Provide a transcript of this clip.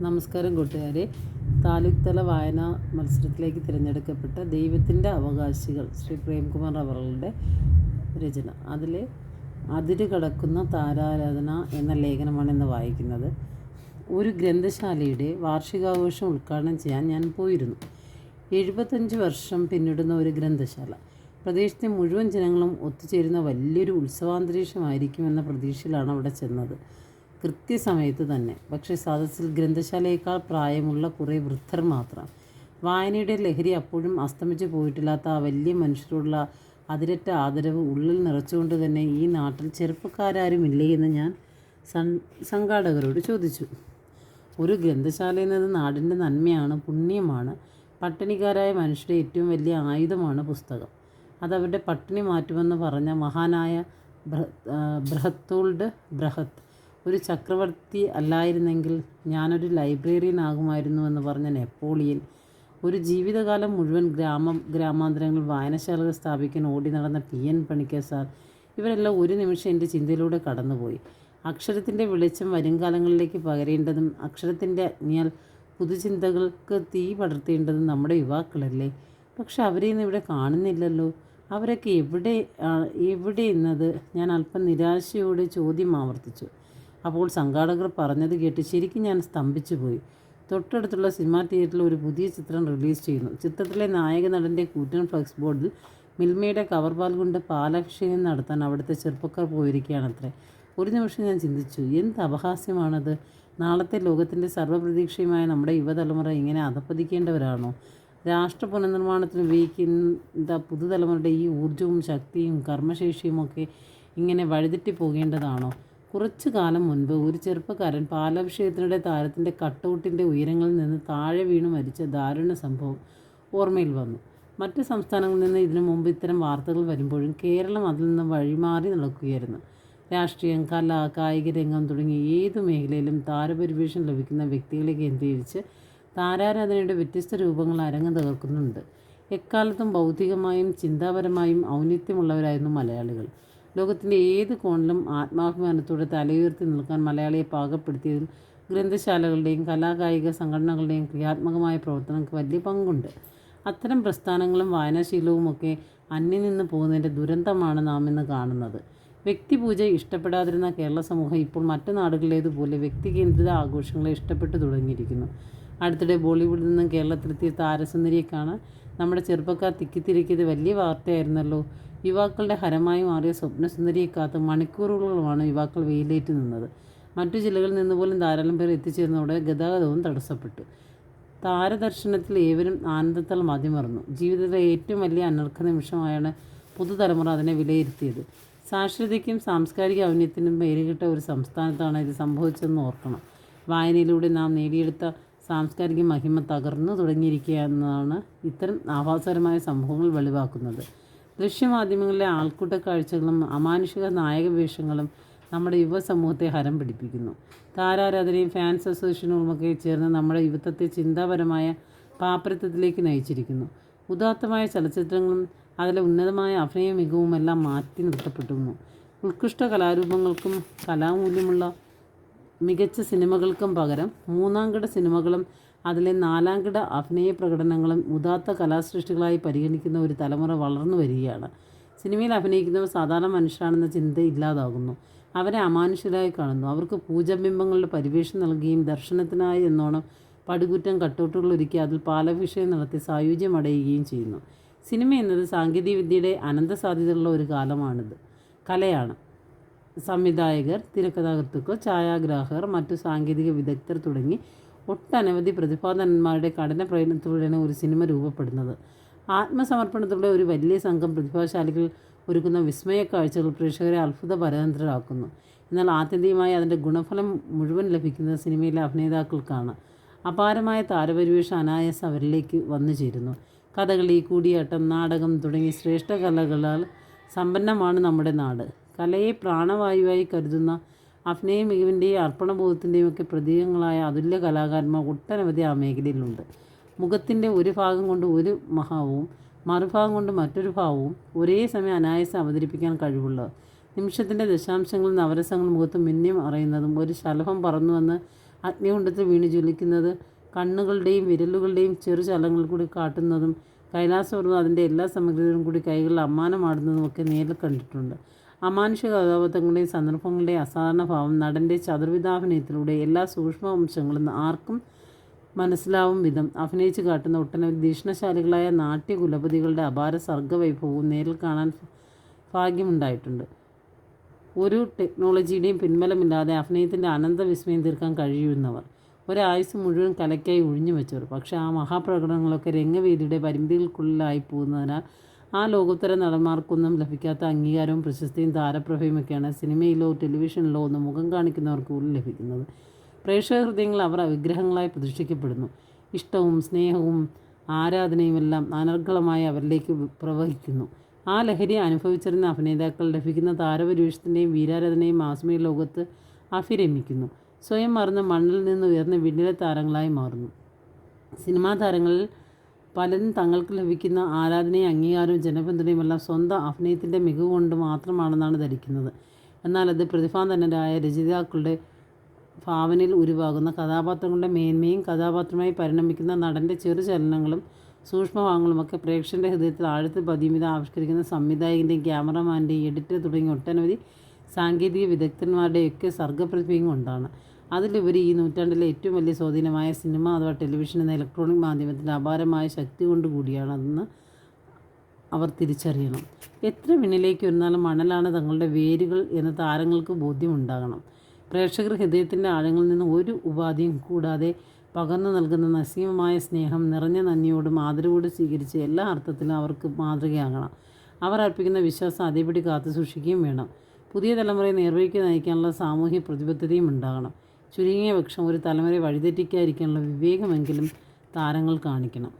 നമസ്കാരം കൂട്ടുകാരെ. താലൂക്ക് തല വായനാ മത്സരത്തിലേക്ക് തിരഞ്ഞെടുക്കപ്പെട്ട ദൈവത്തിൻ്റെ അവകാശികൾ ശ്രീ പ്രേംകുമാർ അവറുടെ രചന. അതിൽ അതിര് കടക്കുന്ന താരാരാധന എന്ന ലേഖനമാണ് ഇന്ന് വായിക്കുന്നത്. ഒരു ഗ്രന്ഥശാലയുടെ വാർഷികാഘോഷം ഉദ്ഘാടനം ചെയ്യാൻ ഞാൻ പോയിരുന്നു. 75 വർഷം പിന്നിടുന്ന ഒരു ഗ്രന്ഥശാല. പ്രദേശത്തെ മുഴുവൻ ജനങ്ങളും ഒത്തുചേരുന്ന വലിയൊരു ഉത്സവാന്തരീക്ഷമായിരിക്കുമെന്ന പ്രതീക്ഷയിലാണ് അവിടെ ചെന്നത്. കൃത്യസമയത്ത് തന്നെ. പക്ഷേ സദസ്സിൽ ഗ്രന്ഥശാലയേക്കാൾ പ്രായമുള്ള കുറേ വൃദ്ധർ മാത്രം. വായനയുടെ ലഹരി അപ്പോഴും അസ്തമിച്ചു പോയിട്ടില്ലാത്ത ആ വലിയ മനുഷ്യരോടുള്ള അതിരറ്റ ആദരവ് ഉള്ളിൽ നിറച്ചുകൊണ്ട് തന്നെ ഈ നാട്ടിൽ ചെറുപ്പക്കാരാരുമില്ലേ എന്ന് ഞാൻ സംഘാടകരോട് ചോദിച്ചു. ഒരു ഗ്രന്ഥശാല എന്നത് നാടിൻ്റെ നന്മയാണ്, പുണ്യമാണ്. പട്ടിണിക്കാരായ മനുഷ്യരുടെ ഏറ്റവും വലിയ ആയുധമാണ് പുസ്തകം. അതവരുടെ പട്ടിണി മാറ്റുമെന്ന് പറഞ്ഞ മഹാനായ ബർത്തോൾഡ് ബ്രഹത്ത് ഒരു ചക്രവർത്തി അല്ലായിരുന്നെങ്കിൽ ഞാനൊരു ലൈബ്രറിയനാകുമായിരുന്നുവെന്ന് പറഞ്ഞ നെപ്പോളിയൻ, ഒരു ജീവിതകാലം മുഴുവൻ ഗ്രാമാന്തരങ്ങളിൽ വായനശാലകൾ സ്ഥാപിക്കാൻ ഓടി നടന്ന PN പണിക്കർ സാർ, ഇവരെല്ലാം ഒരു നിമിഷം എൻ്റെ ചിന്തയിലൂടെ കടന്നുപോയി. അക്ഷരത്തിൻ്റെ വെളിച്ചം വരുംകാലങ്ങളിലേക്ക് പകരേണ്ടതും അക്ഷരത്തിൻ്റെ അഗ്നിയാൽ പുതുചിന്തകൾക്ക് തീ പടർത്തേണ്ടതും നമ്മുടെ യുവാക്കളല്ലേ. പക്ഷെ അവരെയൊന്നും ഇവിടെ കാണുന്നില്ലല്ലോ. അവരൊക്കെ എവിടെ എന്നത് ഞാൻ അല്പം നിരാശയോടെ ചോദ്യം ആവർത്തിച്ചു. അപ്പോൾ സംഘാടകർ പറഞ്ഞത് കേട്ട് ശരിക്കും ഞാൻ സ്തംഭിച്ചു പോയി. തൊട്ടടുത്തുള്ള സിനിമാ തിയേറ്ററിൽ ഒരു പുതിയ ചിത്രം റിലീസ് ചെയ്യുന്നു. ചിത്രത്തിലെ നായക നടൻ്റെ കൂറ്റൻ ഫ്ലെക്സ് ബോർഡിൽ മിൽമയുടെ കവർപാൽ കൊണ്ട് പാലഭിഷേകം നടത്താൻ അവിടുത്തെ ചെറുപ്പക്കാർ പോയിരിക്കുകയാണത്രേ. ഒരു നിമിഷം ഞാൻ ചിന്തിച്ചു, എന്ത് അപഹാസ്യമാണത്. നാളത്തെ ലോകത്തിൻ്റെ സർവ്വപ്രതീക്ഷയുമായ നമ്മുടെ യുവതലമുറ ഇങ്ങനെ അധപ്പതിക്കേണ്ടവരാണോ? രാഷ്ട്ര പുനർനിർമ്മാണത്തിന് ഉപയോഗിക്കുന്ന പുതുതലമുറയുടെ ഈ ഊർജ്ജവും ശക്തിയും കർമ്മശേഷിയുമൊക്കെ ഇങ്ങനെ വഴിതെറ്റി പോകേണ്ടതാണോ? കുറച്ചു കാലം മുൻപ് ഒരു ചെറുപ്പക്കാരൻ പാലഭിഷേകത്തിനിടെ താരത്തിൻ്റെ കട്ടൗട്ടിൻ്റെ ഉയരങ്ങളിൽ നിന്ന് താഴെ വീണു മരിച്ച ദാരുണ സംഭവം ഓർമ്മയിൽ വന്നു. മറ്റ് സംസ്ഥാനങ്ങളിൽ നിന്ന് ഇതിനു മുമ്പ് ഇത്തരം വാർത്തകൾ വരുമ്പോഴും കേരളം അതിൽ നിന്ന് വഴിമാറി നടക്കുകയായിരുന്നു. രാഷ്ട്രീയം, കല, കായിക രംഗം തുടങ്ങി ഏതു മേഖലയിലും താരപരിവേഷം ലഭിക്കുന്ന വ്യക്തികളെ കേന്ദ്രീകരിച്ച് താരാരാധനയുടെ വ്യത്യസ്ത രൂപങ്ങൾ അരങ്ങ് തകർക്കുന്നുണ്ട്. എക്കാലത്തും ബൗദ്ധികമായും ചിന്താപരമായും ഔന്നിത്യമുള്ളവരായിരുന്നു മലയാളികൾ. ലോകത്തിൻ്റെ ഏത് കോണിലും ആത്മാഭിമാനത്തോടെ തലയുയർത്തി നിൽക്കാൻ മലയാളിയെ പാകപ്പെടുത്തിയതിൽ ഗ്രന്ഥശാലകളുടെയും കലാകായിക സംഘടനകളുടെയും ക്രിയാത്മകമായ പ്രവർത്തനങ്ങൾക്ക് വലിയ പങ്കുണ്ട്. അത്തരം പ്രസ്ഥാനങ്ങളും വായനാശീലവുമൊക്കെ അന്യം നിന്ന് പോകുന്നതിൻ്റെ ദുരന്തമാണ് നാം ഇന്ന് കാണുന്നത്. വ്യക്തിപൂജ ഇഷ്ടപ്പെടാതിരുന്ന കേരള സമൂഹം ഇപ്പോൾ മറ്റു നാടുകളിലേതുപോലെ വ്യക്തികേന്ദ്രിത ആഘോഷങ്ങളെ ഇഷ്ടപ്പെട്ടു തുടങ്ങിയിരിക്കുന്നു. അടുത്തിടെ ബോളിവുഡിൽ നിന്നും കേരളത്തിലെത്തിയ താരസുന്ദരിയെ കാണാൻ നമ്മുടെ ചെറുപ്പക്കാർ തിക്കിത്തിരിക്കിയത് വലിയ വാർത്തയായിരുന്നല്ലോ. യുവാക്കളുടെ ഹരമായി മാറിയ സ്വപ്നസുന്ദരിയെ കാത്ത് മണിക്കൂറുകളാണ് യുവാക്കൾ വെയിലേറ്റ് നിന്നത്. മറ്റു ജില്ലകളിൽ നിന്ന് പോലും ധാരാളം പേർ എത്തിച്ചേർന്നതോടെ ഗതാഗതവും തടസ്സപ്പെട്ടു. താരദർശനത്തിൽ ഏവരും ആനന്ദത്താൽ മതിമറന്നു. ജീവിതത്തിലെ ഏറ്റവും വലിയ അനർഘ നിമിഷമായാണ് പുതുതലമുറ അതിനെ വിലയിരുത്തിയത്. സാക്ഷരതയ്ക്കും സാംസ്കാരിക ഔന്നത്യത്തിനും പേരുകിട്ട ഒരു സംസ്ഥാനത്താണ് ഇത് സംഭവിച്ചതെന്ന് ഓർക്കണം. വായനയിലൂടെ നാം നേടിയെടുത്ത സാംസ്കാരിക മഹിമ തകർന്നു തുടങ്ങിയിരിക്കുക എന്നതാണ് ഇത്തരം ആഭാസകരമായ സംഭവങ്ങൾ വെളിവാക്കുന്നത്. ദൃശ്യമാധ്യമങ്ങളിലെ ആൾക്കൂട്ട കാഴ്ചകളും അമാനുഷിക നായക വേഷങ്ങളും നമ്മുടെ യുവസമൂഹത്തെ ഹരം പിടിപ്പിക്കുന്നു. താരാരാധനയും ഫാൻസ് അസോസിയേഷനുകളുമൊക്കെ ചേർന്ന് നമ്മുടെ യുവത്വത്തെ ചിന്താപരമായ പാപ്പരത്വത്തിലേക്ക് നയിച്ചിരിക്കുന്നു. ഉദാത്തമായ ചലച്ചിത്രങ്ങളും അതിലെ ഉന്നതമായ അഭിനയ മികവുമെല്ലാം മാറ്റി നിർത്തപ്പെട്ടിരുന്നു. ഉത്കൃഷ്ട കലാരൂപങ്ങൾക്കും കലാമൂല്യമുള്ള മികച്ച സിനിമകൾക്കും പകരം മൂന്നാംകിട സിനിമകളും അതിലെ നാലാംകിട അഭിനയ പ്രകടനങ്ങളും ഉദാത്ത കലാസൃഷ്ടികളായി പരിഗണിക്കുന്ന ഒരു തലമുറ വളർന്നു വരികയാണ്. സിനിമയിൽ അഭിനയിക്കുന്നവർ സാധാരണ മനുഷ്യരാണെന്ന ചിന്ത ഇല്ലാതാകുന്നു. അവരെ അമാനുഷ്യരായി കാണുന്നു. അവർക്ക് പൂജബിംബങ്ങളുടെ പരിവേഷം നൽകുകയും ദർശനത്തിനായി എന്നോണം പടുകൂറ്റൻ കട്ടൗട്ടുകൾ ഒരുക്കി അതിൽ പാലഭിഷേകം നടത്തി സായുജ്യം അടയുകയും ചെയ്യുന്നു. സിനിമ എന്നത് സാങ്കേതികവിദ്യയുടെ അനന്ത സാധ്യതയുള്ള ഒരു കലയാണ്. സംവിധായകർ, തിരക്കഥാകൃത്തുക്കൾ, ഛായാഗ്രാഹകർ, മറ്റു സാങ്കേതിക വിദഗ്ധർ തുടങ്ങി ഒട്ടനവധി പ്രതിഭാധനന്മാരുടെ കഠിന പ്രയത്നത്തിലൂടെയാണ് ഒരു സിനിമ രൂപപ്പെടുന്നത്. ആത്മസമർപ്പണത്തിലൂടെ ഒരു വലിയ സംഘം പ്രതിഭാശാലികൾ ഒരുക്കുന്ന വിസ്മയ കാഴ്ചകൾ പ്രേക്ഷകരെ അത്ഭുതപരതന്ത്രരാക്കുന്നു. എന്നാൽ ആത്യന്തികമായി അതിൻ്റെ ഗുണഫലം മുഴുവൻ ലഭിക്കുന്നത് സിനിമയിലെ അഭിനേതാക്കൾക്കാണ്. അപാരമായ താരപരിവേഷം അനായാസം അവരിലേക്ക് വന്നു ചേരുന്നു. കഥകളി, കൂടിയാട്ടം, നാടകം തുടങ്ങി ശ്രേഷ്ഠ കലകളാൽ സമ്പന്നമാണ് നമ്മുടെ നാട്. കലയെ പ്രാണവായുവായി കരുതുന്ന അഭിനയ മികവിൻ്റെയും അർപ്പണബോധത്തിൻ്റെയും ഒക്കെ പ്രതീകങ്ങളായ അതുല്യ കലാകാരന്മാർ ഒട്ടനവധി ആ മേഖലയിലുണ്ട്. മുഖത്തിൻ്റെ ഒരു ഭാഗം കൊണ്ട് ഒരു ഭാവവും മറുഭാഗം കൊണ്ട് മറ്റൊരു ഭാവവും ഒരേ സമയം അനായാസം അവതരിപ്പിക്കാൻ കഴിവുള്ളവർ. നിമിഷത്തിൻ്റെ ദശാംശങ്ങളും നവരസങ്ങളും മുഖത്ത് മിന്നി അറിയുന്നതും ഒരു ശലഭം പറന്നുവെന്ന് അഗ്നികുണ്ഡത്തിൽ വീണ് ജ്വലിക്കുന്നത്, കണ്ണുകളുടെയും വിരലുകളുടെയും ചെറുചലങ്ങൾ കൂടി കാട്ടുന്നതും കൈലാസപർവ്വതം അതിൻ്റെ എല്ലാ സമഗ്രതയും കൂടി കൈകളിൽ അമ്മാനമാടുന്നതുമൊക്കെ നേരിൽ കണ്ടിട്ടുണ്ട്. അമാനുഷിക കഥാപാത്രങ്ങളുടെയും സന്ദർഭങ്ങളുടെയും അസാധാരണ ഭാവം നടൻ്റെ ചതുർവിധാഭിനയത്തിലൂടെ എല്ലാ സൂക്ഷ്മവംശങ്ങളും ആർക്കും മനസ്സിലാവും വിധം അഭിനയിച്ച് കാട്ടുന്ന ഒട്ടനവധി തീക്ഷ്ണശാലികളായ നാട്യകുലപതികളുടെ അപാര സർഗ്ഗവൈഭവവും നേരിൽ കാണാൻ ഭാഗ്യമുണ്ടായിട്ടുണ്ട്. ഒരു ടെക്നോളജിയുടെയും പിൻബലമില്ലാതെ അഭിനയത്തിൻ്റെ അനന്തവിസ്മയം തീർക്കാൻ കഴിയുന്നവർ, ഒരായുസ് മുഴുവൻ കലയ്ക്കായി ഒഴിഞ്ഞു വെച്ചവർ. പക്ഷേ ആ മഹാപ്രകടനങ്ങളൊക്കെ രംഗവേദിയുടെ പരിമിതികൾക്കുള്ളിലായി പോകുന്നതിനാൽ ആ ലോകോത്തര നടന്മാർക്കൊന്നും ലഭിക്കാത്ത അംഗീകാരവും പ്രശസ്തിയും താരപ്രഭയുമൊക്കെയാണ് സിനിമയിലോ ടെലിവിഷനിലോ ഒന്ന് മുഖം കാണിക്കുന്നവർക്ക് പോലും ലഭിക്കുന്നത്. പ്രേക്ഷക ഹൃദയങ്ങൾ അവർ വിഗ്രഹങ്ങളായി പ്രതിഷ്ഠിക്കപ്പെടുന്നു. ഇഷ്ടവും സ്നേഹവും ആരാധനയുമെല്ലാം അനർഗളമായി അവരിലേക്ക് പ്രവഹിക്കുന്നു. ആ ലഹരി അനുഭവിച്ചിരുന്ന അഭിനേതാക്കൾ ലഭിക്കുന്ന താരപരിവേഷത്തിൻ്റെയും വീരാരാധനയും ആസ്മീയ ലോകത്ത് അഭിരമിക്കുന്നു. സ്വയം മറന്ന് മണ്ണിൽ നിന്ന് ഉയർന്ന വിണ്ണിലെ താരങ്ങളായി മാറുന്നു. സിനിമാ താരങ്ങളിൽ പലരും തങ്ങൾക്ക് ലഭിക്കുന്ന ആരാധനയും അംഗീകാരവും ജനപിന്തുണയുമെല്ലാം സ്വന്തം അഭിനയത്തിൻ്റെ മികവ് കൊണ്ട് മാത്രമാണെന്നാണ് ധരിക്കുന്നത്. എന്നാൽ അത് പ്രതിഭാധനരായ രചയിതാക്കളുടെ ഭാവനയിൽ ഉരുവാകുന്ന കഥാപാത്രങ്ങളുടെ മേന്മയും കഥാപാത്രമായി പരിണമിക്കുന്ന നടൻ്റെ ചെറുചലനങ്ങളും സൂക്ഷ്മഭാവങ്ങളുമൊക്കെ പ്രേക്ഷകൻ്റെ ഹൃദയത്തിൽ ആഴത്തിൽ പതിയും വിധം ആവിഷ്കരിക്കുന്ന സംവിധായകൻ്റെയും ക്യാമറമാൻ്റെയും എഡിറ്റർ തുടങ്ങിയ ഒട്ടനവധി സാങ്കേതിക വിദഗ്ധന്മാരുടെയൊക്കെ സർഗ്ഗപ്രതിഭയും കൊണ്ടാണ്. അതിലുപരി ഈ നൂറ്റാണ്ടിലെ ഏറ്റവും വലിയ സ്വാധീനമായ സിനിമ അഥവാ ടെലിവിഷൻ എന്ന ഇലക്ട്രോണിക് മാധ്യമത്തിൻ്റെ അപാരമായ ശക്തി കൊണ്ട് കൂടിയാണ് അതെന്ന് അവർ തിരിച്ചറിയണം. എത്ര വിണ്ണിലേക്ക് വരുന്നാലും മണലാണ് തങ്ങളുടെ വേരുകൾ എന്ന് താരങ്ങൾക്ക് ബോധ്യമുണ്ടാകണം. പ്രേക്ഷകർ ഹൃദയത്തിൻ്റെ ആഴങ്ങളിൽ നിന്ന് ഒരു ഉപാധിയും കൂടാതെ പകർന്നു നൽകുന്ന നസീമമായ സ്നേഹം നിറഞ്ഞ നന്ദിയോടും ആദരവോടും സ്വീകരിച്ച് എല്ലാ അർത്ഥത്തിലും അവർക്ക് മാതൃകയാകണം. അവർ അർപ്പിക്കുന്ന വിശ്വാസം അതേപടി കാത്തു സൂക്ഷിക്കുകയും വേണം. പുതിയ തലമുറയെ നേർവഴിക്ക് നയിക്കാനുള്ള സാമൂഹ്യ പ്രതിബദ്ധതയും ഉണ്ടാകണം. ചുരുങ്ങിയ പക്ഷം ഒരു തലമുറയെ വഴിതെറ്റിക്കാതിരിക്കാനുള്ള വിവേകമെങ്കിലും താരങ്ങൾ കാണിക്കണം.